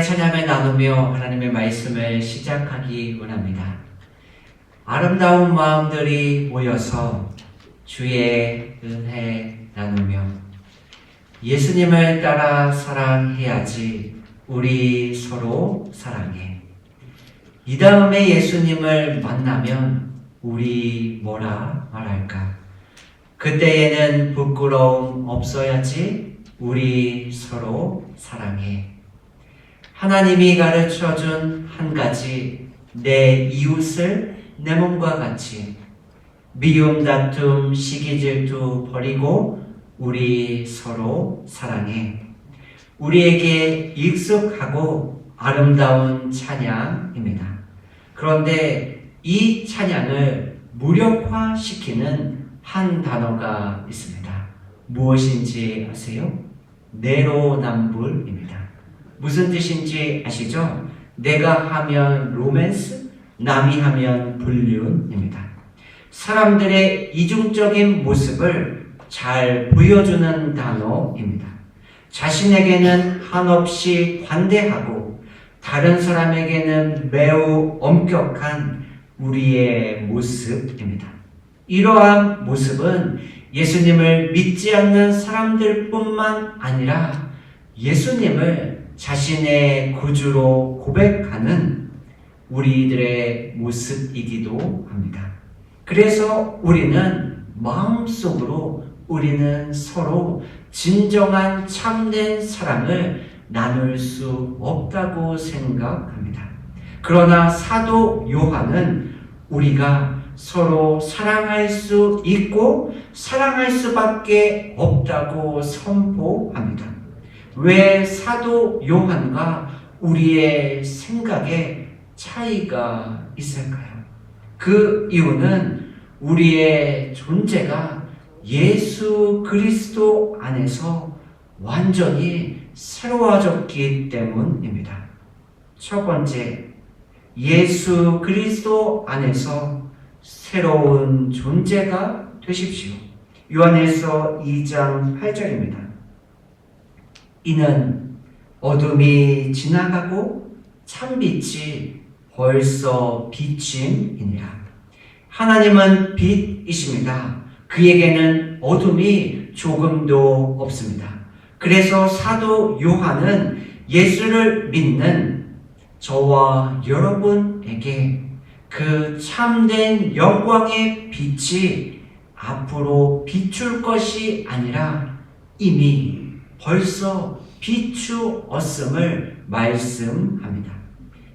하나님의 찬양을 나누며 하나님의 말씀을 시작하기 원합니다. 아름다운 마음들이 모여서 주의 은혜 나누며 예수님을 따라 사랑해야지 우리 서로 사랑해. 이 다음에 예수님을 만나면 우리 뭐라 말할까? 그때에는 부끄러움 없어야지 우리 서로 사랑해. 하나님이 가르쳐준 한 가지, 내 이웃을 내 몸과 같이 미움, 다툼, 시기, 질투 버리고 우리 서로 사랑해. 우리에게 익숙하고 아름다운 찬양입니다. 그런데 이 찬양을 무력화시키는 한 단어가 있습니다. 무엇인지 아세요? 내로남불입니다. 무슨 뜻인지 아시죠? 내가 하면 로맨스, 남이 하면 불륜입니다. 사람들의 이중적인 모습을 잘 보여주는 단어입니다. 자신에게는 한없이 관대하고 다른 사람에게는 매우 엄격한 우리의 모습입니다. 이러한 모습은 예수님을 믿지 않는 사람들뿐만 아니라 예수님을 자신의 구주로 고백하는 우리들의 모습이기도 합니다. 그래서 우리는 마음속으로 우리는 서로 진정한 참된 사랑을 나눌 수 없다고 생각합니다. 그러나 사도 요한은 우리가 서로 사랑할 수 있고 사랑할 수밖에 없다고 선포합니다. 왜 사도 요한과 우리의 생각에 차이가 있을까요? 그 이유는 우리의 존재가 예수 그리스도 안에서 완전히 새로워졌기 때문입니다. 첫 번째, 예수 그리스도 안에서 새로운 존재가 되십시오. 요한일서 2장 8절입니다. 이는 어둠이 지나가고 참빛이 벌써 비침이니라. 하나님은 빛이십니다. 그에게는 어둠이 조금도 없습니다. 그래서 사도 요한은 예수를 믿는 저와 여러분에게 그 참된 영광의 빛이 앞으로 비출 것이 아니라 이미 벌써 비추었음을 말씀합니다.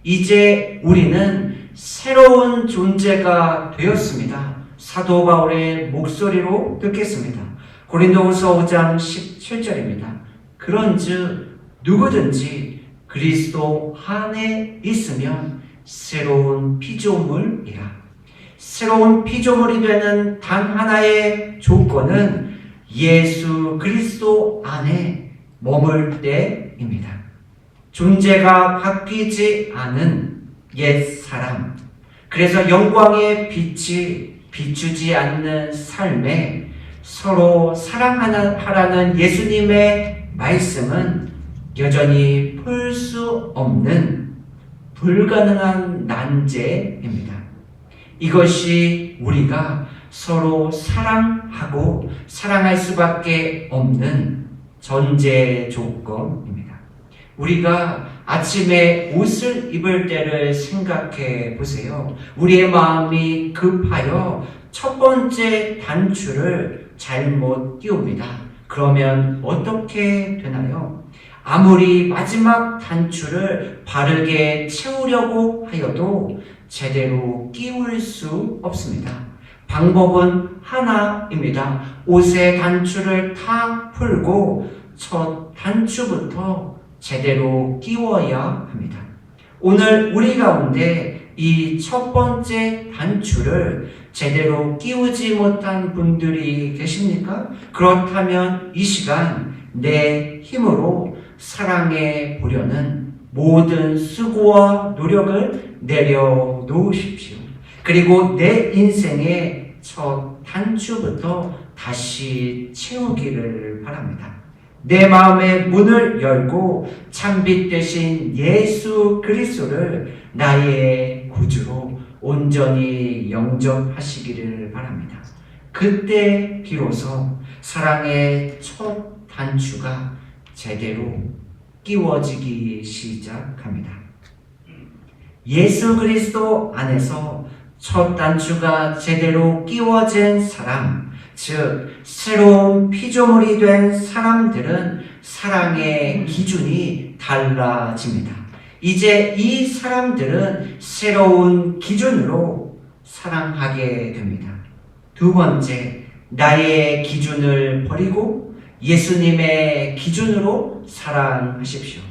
이제 우리는 새로운 존재가 되었습니다. 사도 바울의 목소리로 듣겠습니다. 고린도후서 5장 17절입니다. 그런즉 누구든지 그리스도 안에 있으면 새로운 피조물이라. 새로운 피조물이 되는 단 하나의 조건은 예수 그리스도 안에 머물 때입니다. 존재가 바뀌지 않은 옛 사람, 그래서 영광의 빛이 비추지 않는 삶에 서로 사랑하라는 예수님의 말씀은 여전히 풀 수 없는 불가능한 난제입니다. 이것이 우리가 서로 사랑하고 사랑할 수밖에 없는 전제 조건입니다. 우리가 아침에 옷을 입을 때를 생각해 보세요. 우리의 마음이 급하여 첫 번째 단추를 잘못 끼웁니다. 그러면 어떻게 되나요? 아무리 마지막 단추를 바르게 채우려고 하여도 제대로 끼울 수 없습니다. 방법은 하나입니다. 옷의 단추를 탁 풀고 첫 단추부터 제대로 끼워야 합니다. 오늘 우리 가운데 이 첫 번째 단추를 제대로 끼우지 못한 분들이 계십니까? 그렇다면 이 시간 내 힘으로 사랑해 보려는 모든 수고와 노력을 내려놓으십시오. 그리고 내 인생의 첫 단추부터 다시 채우기를 바랍니다. 내 마음의 문을 열고 참빛 되신 예수 그리스도를 나의 구주로 온전히 영접하시기를 바랍니다. 그때 비로소 사랑의 첫 단추가 제대로 끼워지기 시작합니다. 예수 그리스도 안에서 첫 단추가 제대로 끼워진 사람, 즉 새로운 피조물이 된 사람들은 사랑의 기준이 달라집니다. 이제 이 사람들은 새로운 기준으로 사랑하게 됩니다. 두 번째, 나의 기준을 버리고 예수님의 기준으로 사랑하십시오.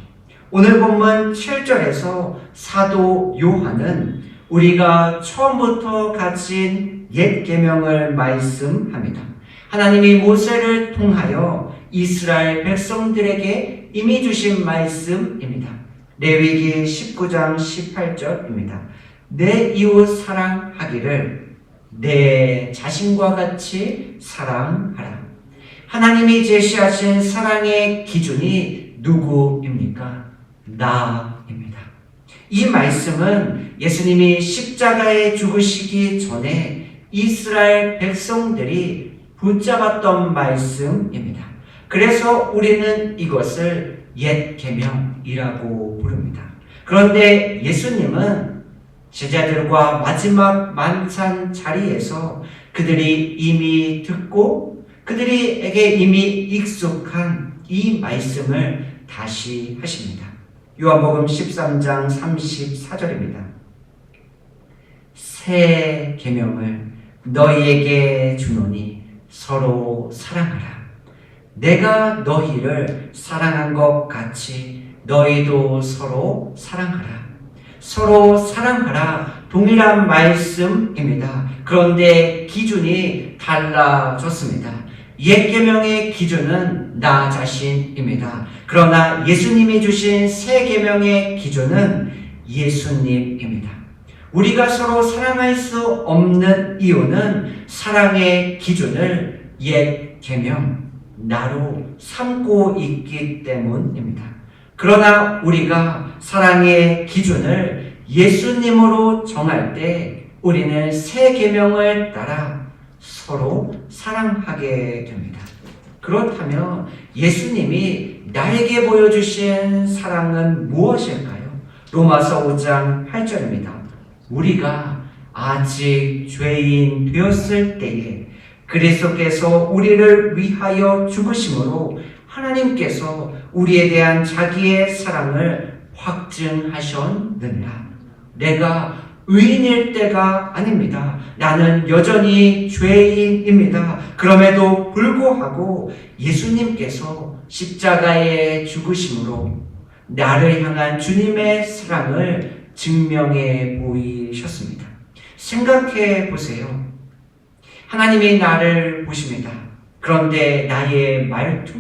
오늘 본문 7절에서 사도 요한은 우리가 처음부터 가진 옛 계명을 말씀합니다. 하나님이 모세를 통하여 이스라엘 백성들에게 이미 주신 말씀입니다. 레위기 19장 18절입니다. 내 이웃 사랑하기를 내 자신과 같이 사랑하라. 하나님이 제시하신 사랑의 기준이 누구입니까? 나입니다. 이 말씀은 예수님이 십자가에 죽으시기 전에 이스라엘 백성들이 붙잡았던 말씀입니다. 그래서 우리는 이것을 옛 계명이라고 부릅니다. 그런데 예수님은 제자들과 마지막 만찬 자리에서 그들이 이미 듣고 그들에게 이미 익숙한 이 말씀을 다시 하십니다. 요한복음 13장 34절입니다. 새 계명을 너희에게 주노니 서로 사랑하라. 내가 너희를 사랑한 것 같이 너희도 서로 사랑하라. 서로 사랑하라. 동일한 말씀입니다. 그런데 기준이 달라졌습니다. 옛 계명의 기준은 나 자신입니다. 그러나 예수님이 주신 새 계명의 기준은 예수님입니다. 우리가 서로 사랑할 수 없는 이유는 사랑의 기준을 옛 계명, 나로 삼고 있기 때문입니다. 그러나 우리가 사랑의 기준을 예수님으로 정할 때 우리는 새 계명을 따라 서로 사랑하게 됩니다. 그렇다면 예수님이 나에게 보여주신 사랑은 무엇일까요? 로마서 5장 8절입니다. 우리가 아직 죄인 되었을 때에 그리스도께서 우리를 위하여 죽으심으로 하나님께서 우리에 대한 자기의 사랑을 확증하셨느니라. 내가 의인일 때가 아닙니다. 나는 여전히 죄인입니다. 그럼에도 불구하고 예수님께서 십자가에 죽으심으로 나를 향한 주님의 사랑을 증명해 보이셨습니다. 생각해 보세요. 하나님이 나를 보십니다. 그런데 나의 말투,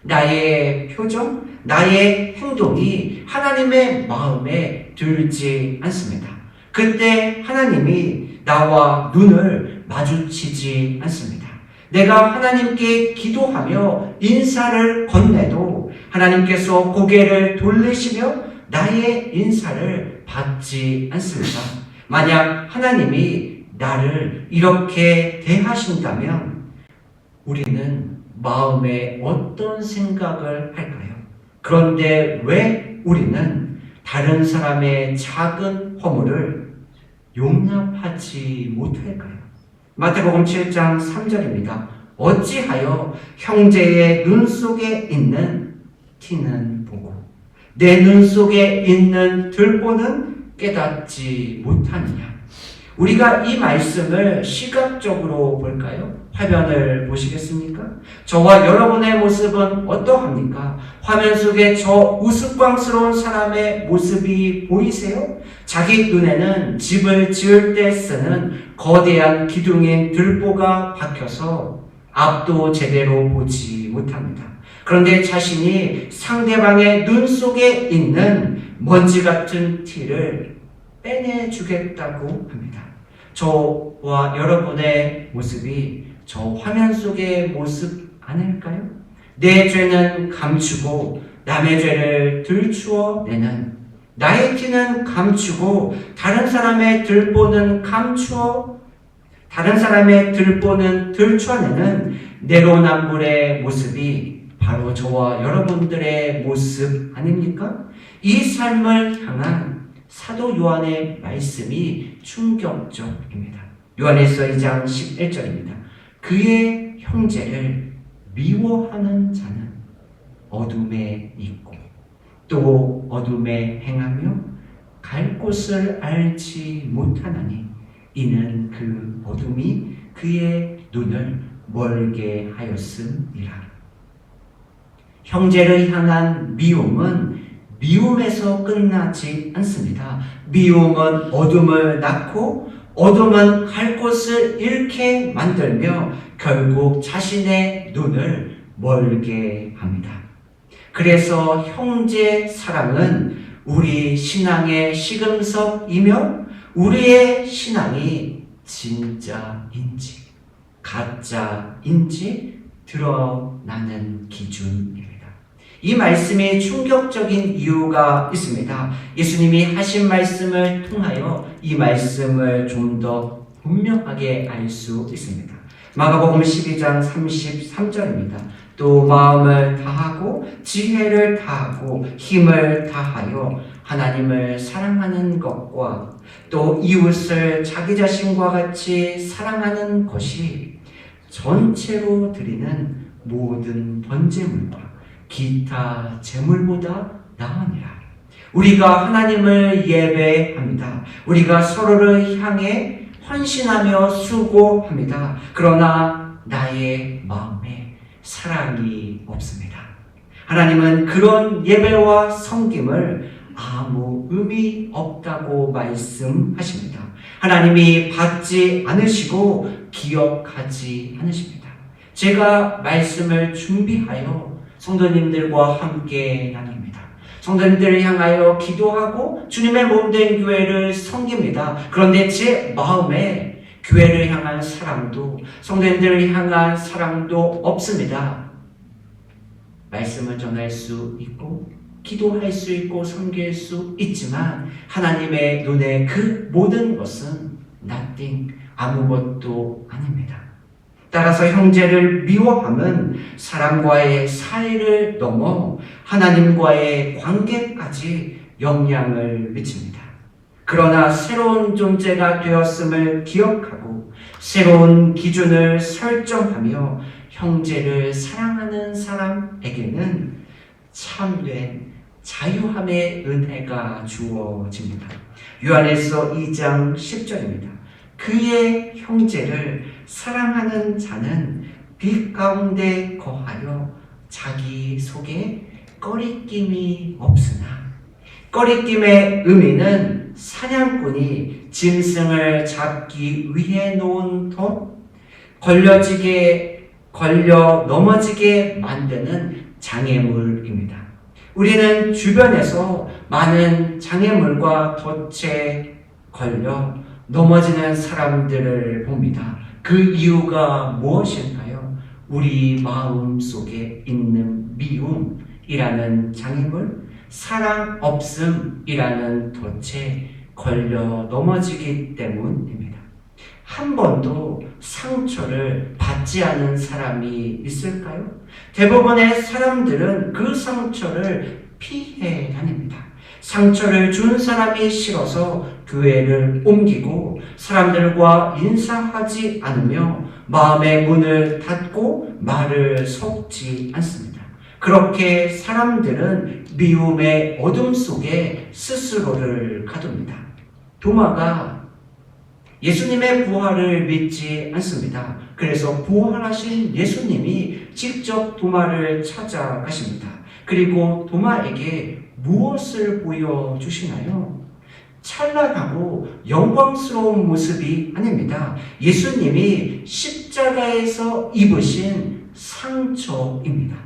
나의 표정, 나의 행동이 하나님의 마음에 들지 않습니다. 그때 하나님이 나와 눈을 마주치지 않습니다. 내가 하나님께 기도하며 인사를 건네도 하나님께서 고개를 돌리시며 나의 인사를 받지 않습니다. 만약 하나님이 나를 이렇게 대하신다면 우리는 마음에 어떤 생각을 할까요? 그런데 왜 우리는 다른 사람의 작은 허물을 용납하지 못할까요? 마태복음 7장 3절입니다. 어찌하여 형제의 눈 속에 있는 티는 보고 내 눈 속에 있는 들보는 깨닫지 못하느냐? 우리가 이 말씀을 시각적으로 볼까요? 화면을 보시겠습니까? 저와 여러분의 모습은 어떠합니까? 화면 속에 저 우스꽝스러운 사람의 모습이 보이세요? 자기 눈에는 집을 지을 때 쓰는 거대한 기둥인 들보가 박혀서 앞도 제대로 보지 못합니다. 그런데 자신이 상대방의 눈 속에 있는 먼지 같은 티를 빼내주겠다고 합니다. 저와 여러분의 모습이 저 화면 속의 모습 아닐까요? 내 죄는 감추고 남의 죄를 들추어내는, 나의 티는 감추고 다른 사람의 들보는 들춰내는 내로남불의 모습이 바로 저와 여러분들의 모습 아닙니까? 이 삶을 향한 사도 요한의 말씀이 충격적입니다. 요한일서 2장 11절입니다. 그의 형제를 미워하는 자는 어둠에 있고 또 어둠에 행하며 갈 곳을 알지 못하나니 이는 그 어둠이 그의 눈을 멀게 하였음이라. 형제를 향한 미움은 미움에서 끝나지 않습니다. 미움은 어둠을 낳고 어둠은 갈 곳을 잃게 만들며 결국 자신의 눈을 멀게 합니다. 그래서 형제 사랑은 우리 신앙의 시금석이며 우리의 신앙이 진짜인지 가짜인지 드러나는 기준입니다. 이 말씀이 충격적인 이유가 있습니다. 예수님이 하신 말씀을 통하여 이 말씀을 좀 더 분명하게 알 수 있습니다. 마가복음 12장 33절입니다. 또 마음을 다하고 지혜를 다하고 힘을 다하여 하나님을 사랑하는 것과 또 이웃을 자기 자신과 같이 사랑하는 것이 전체로 드리는 모든 번제물과 기타 제물보다 나으니라. 우리가 하나님을 예배합니다. 우리가 서로를 향해 헌신하며 수고합니다. 그러나 나의 마음에 사랑이 없습니다. 하나님은 그런 예배와 섬김을 아무 의미 없다고 말씀하십니다. 하나님이 받지 않으시고 기억하지 않으십니다. 제가 말씀을 준비하여 성도님들과 함께 나눕니다. 성도님들을 향하여 기도하고 주님의 몸된 교회를 섬깁니다. 그런데 제 마음에 교회를 향한 사랑도 성도님들을 향한 사랑도 없습니다. 말씀을 전할 수 있고 기도할 수 있고 섬길 수 있지만 하나님의 눈에 그 모든 것은 nothing, 아무것도 아닙니다. 따라서 형제를 미워함은 사람과의 사이를 넘어 하나님과의 관계까지 영향을 미칩니다. 그러나 새로운 존재가 되었음을 기억하고 새로운 기준을 설정하며 형제를 사랑하는 사람에게는 참된 자유함의 은혜가 주어집니다. 요한일서 2장 10절입니다. 그의 형제를 사랑하는 자는 빛 가운데 거하여 자기 속에 꺼리낌이 없으나, 꺼리낌의 의미는 사냥꾼이 짐승을 잡기 위해 놓은 톱, 걸려 넘어지게 만드는 장애물입니다. 우리는 주변에서 많은 장애물과 덫에 걸려 넘어지는 사람들을 봅니다. 그 이유가 무엇일까요? 우리 마음 속에 있는 미움이라는 장애물, 사랑 없음이라는 덫에 걸려 넘어지기 때문입니다. 한 번도 상처를 받지 않은 사람이 있을까요? 대부분의 사람들은 그 상처를 피해 다닙니다. 상처를 준 사람이 싫어서 교회를 옮기고 사람들과 인사하지 않으며 마음의 문을 닫고 말을 섞지 않습니다. 그렇게 사람들은 미움의 어둠 속에 스스로를 가둡니다. 도마가 예수님의 부활을 믿지 않습니다. 그래서 부활하신 예수님이 직접 도마를 찾아가십니다. 그리고 도마에게 무엇을 보여주시나요? 찬란하고 영광스러운 모습이 아닙니다. 예수님이 십자가에서 입으신 상처입니다.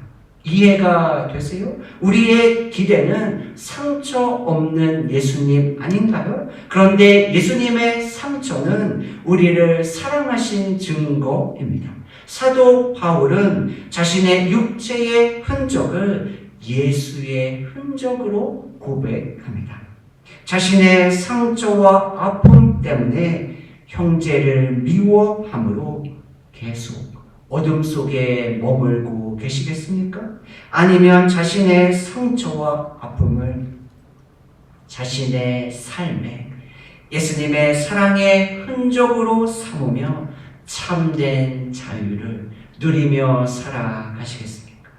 이해가 되세요? 우리의 기대는 상처 없는 예수님 아닌가요? 그런데 예수님의 상처는 우리를 사랑하신 증거입니다. 사도 바울은 자신의 육체의 흔적을 예수의 흔적으로 고백합니다. 자신의 상처와 아픔 때문에 형제를 미워함으로 계속 어둠 속에 머물고 계시겠습니까? 아니면 자신의 상처와 아픔을 자신의 삶에 예수님의 사랑의 흔적으로 삼으며 참된 자유를 누리며 살아가시겠습니까?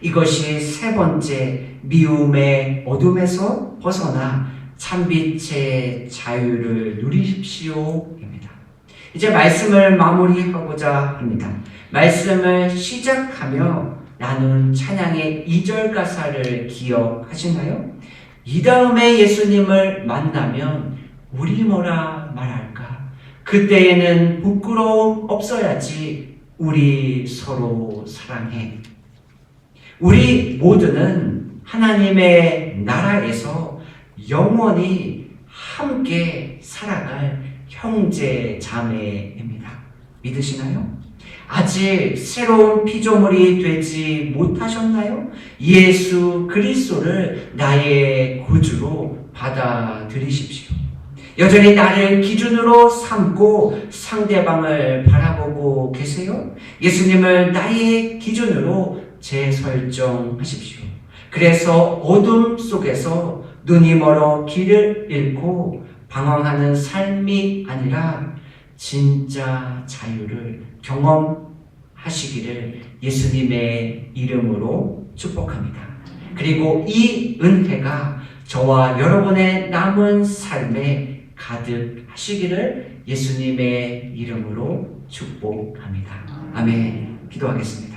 이것이 세 번째 미움의 어둠에서 벗어나 참빛의 자유를 누리십시오입니다. 이제 말씀을 마무리하고자 합니다. 말씀을 시작하며 나눈 찬양의 2절 가사를 기억하시나요? 이 다음에 예수님을 만나면 우리 뭐라 말할까? 그때에는 부끄러움 없어야지. 우리 서로 사랑해. 우리 모두는 하나님의 나라에서 영원히 함께 살아갈 형제 자매입니다. 믿으시나요? 아직 새로운 피조물이 되지 못하셨나요? 예수 그리스도를 나의 구주로 받아들이십시오. 여전히 나를 기준으로 삼고 상대방을 바라보고 계세요? 예수님을 나의 기준으로 재설정하십시오. 그래서 어둠 속에서 눈이 멀어 길을 잃고 방황하는 삶이 아니라 진짜 자유를 경험하시기를 예수님의 이름으로 축복합니다. 그리고 이 은혜가 저와 여러분의 남은 삶에 가득하시기를 예수님의 이름으로 축복합니다. 아멘. 기도하겠습니다.